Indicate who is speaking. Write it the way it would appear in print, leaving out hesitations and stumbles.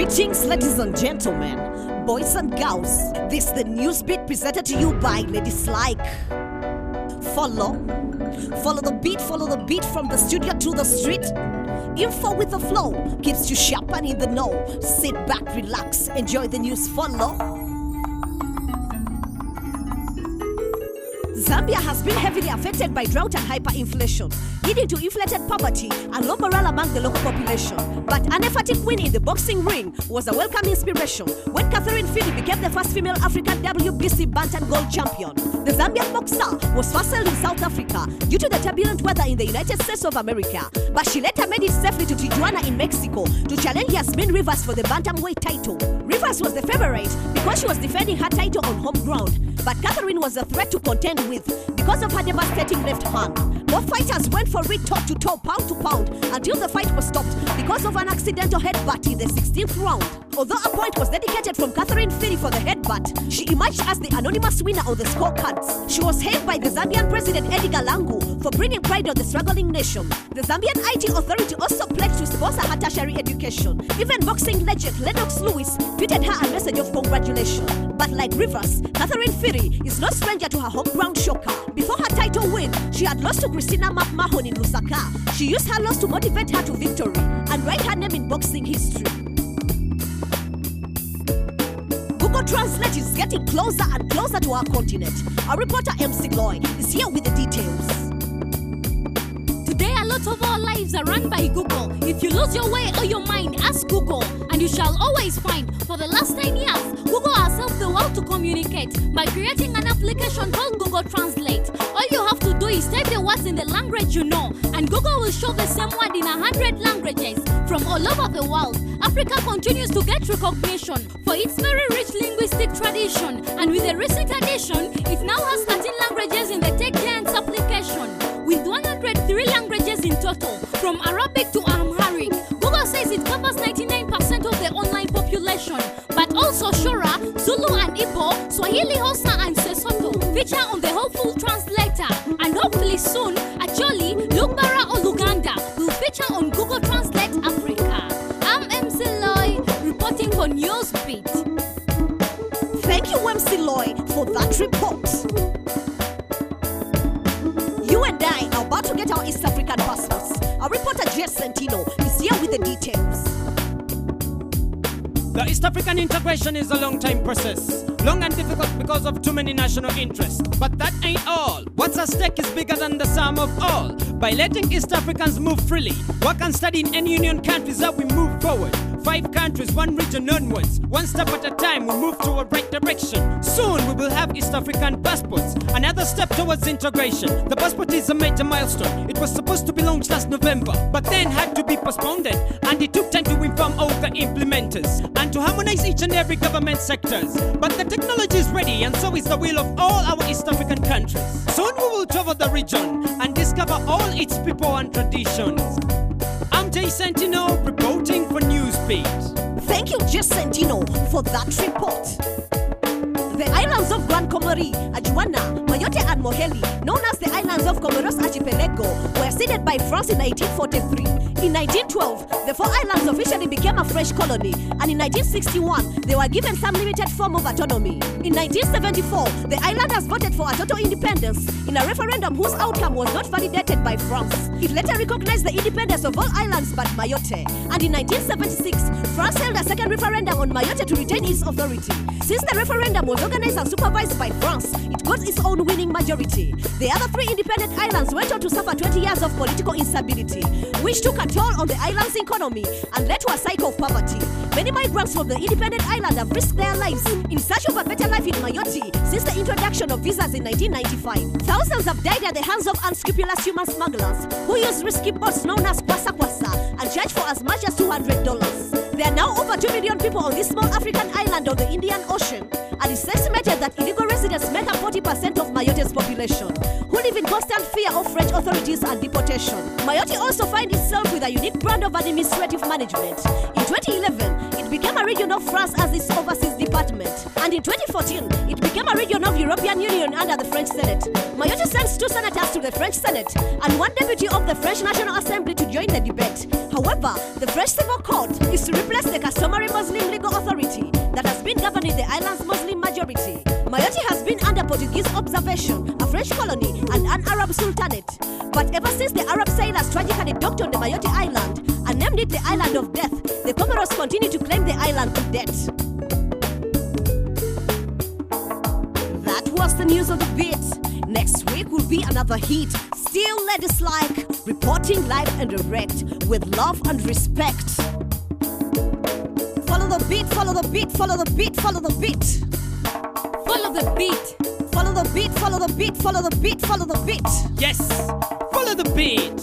Speaker 1: Greetings, ladies and gentlemen, boys and girls. This is the news beat presented to you by Ladies Like. Follow the beat from the studio to the street. Info with the flow keeps you sharp and in the know. Sit back, relax, enjoy the news. Follow. Zambia has been heavily affected by drought and hyperinflation, leading to inflated poverty and low morale among the local population. But an emphatic win in the boxing ring was a welcome inspiration when Catherine Phiri became the first female African WBC Bantam Gold Champion. The Zambian boxer was first held in South Africa due to the turbulent weather in the United States of America, but she later made it safely to Tijuana in Mexico to challenge Yasmin Rivers for the bantamweight title. Rivers was the favorite because she was defending her title on home ground, but Catherine was a threat to contend with because of her devastating left hand. Both fighters went for it toe to toe, pound to pound, until the fight was stopped because of an accidental headbutt in the 16th round. Although a point was dedicated from Catherine Phiri for the headbutt, she emerged as the anonymous winner on the scorecards. She was hailed by the Zambian President Edgar Lungu for bringing pride on the struggling nation. The Zambian IT Authority also pledged to sponsor her tertiary education. Even boxing legend Lennox Lewis tweeted her a message of congratulations. But like Rivers, Catherine Phiri is no stranger to her home ground shocker. Before her title win, she had lost to Christina McMahon in Lusaka. She used her loss to motivate her to victory and write her name in boxing history. Google Translate is getting closer and closer to our continent. Our reporter MC Loy is here with the details.
Speaker 2: Today, a lot of our lives are run by Google. If you lose your way or your mind, ask Google, and you shall always find. For the last 10 years, Google has helped the world to communicate by creating an application called Google Translate. All you have to do is type the words in the language you know, and Google will show the same word in 100 languages from all over the world. Africa continues to get recognition for its very rich linguistic tradition, and with the recent addition, it now has 13 languages in the Tech Giants application, with 103 languages in total, from Arabic to Amharic. Google says it covers 99% of the online population, but also Shora, Zulu and Igbo, Swahili, Hausa and Sesotho feature on the hopeful translator, and hopefully soon, Acholi, Lugbara or Luganda will feature on Google Translate Africa. I'm MC Loy, reporting for Newsbeat.
Speaker 1: Thank you, MC Loy, for that report. You and I are about to get our East African passports. Our reporter Jess Sentino is here with the details.
Speaker 3: The East African integration is a long-time process, long and difficult because of too many national interests. But that ain't all. What's at stake is bigger than the sum of all. By letting East Africans move freely, work and study in any union countries that we move forward. 5 countries, 1 region onwards. One step at a time, we move to a right direction. Soon we will have East African passports. Another step towards integration. The passport is a major milestone. It was supposed to be launched last November, but then had to be postponed, and it took time to inform all the implementers and to harmonize each and every government sectors. But the technology is ready, and so is the will of all our East African countries. Soon we will travel the region and discover all its people and traditions. I'm Jay Sentino, reporting for Newsbeat.
Speaker 1: Thank you, Jess Sentino, for that report. The islands of Grand Comore, Ajuana, Mayotte and Moheli, known as the islands of Comoros Archipelago, were ceded by France in 1943. In 1912, the 4 islands officially became a French colony, and in 1961, they were given some limited form of autonomy. In 1974, the islanders voted for a total independence in a referendum whose outcome was not validated by France. It later recognized the independence of all islands but Mayotte, and in 1976, France held a second referendum on Mayotte to retain its authority. Since the referendum was organized and supervised by France, it got its own winning majority. The other 3 independent islands went on to suffer 20 years of political instability, which took a toll on the island's economy and led to a cycle of poverty. Many migrants from the independent island have risked their lives in search of a better life in Mayotte since the introduction of visas in 1995. Thousands have died at the hands of unscrupulous human smugglers who use risky boats known as kwasa kwasa and charge for as much as $200. There are now over 2 million people on this small African island of the Indian Ocean, and it's estimated that illegal residents make up 40% of Mayotte's population, who live in constant fear of French authorities and deportation. Mayotte also finds itself with a unique brand of administrative management. In 2011, it became a region of France as its overseas department, and in 2014, it became former region of European Union under the French Senate. Mayotte sends 2 senators to the French Senate and 1 deputy of the French National Assembly to join the debate. However, the French Civil Court is to replace the customary Muslim legal authority that has been governing the island's Muslim majority. Mayotte has been under Portuguese observation, a French colony, and an Arab sultanate. But ever since the Arab sailors tragically docked on the Mayotte Island and named it the Island of Death, the Comoros continue to claim the island to debt. That was the news of the beat. Next week will be another hit. Still ladies like, reporting live and direct with love and respect. Follow the beat, follow the beat, follow the beat, follow the beat.
Speaker 2: Follow the beat.
Speaker 1: Follow the beat, follow the beat, follow the beat, follow the beat.
Speaker 3: Yes, follow the beat.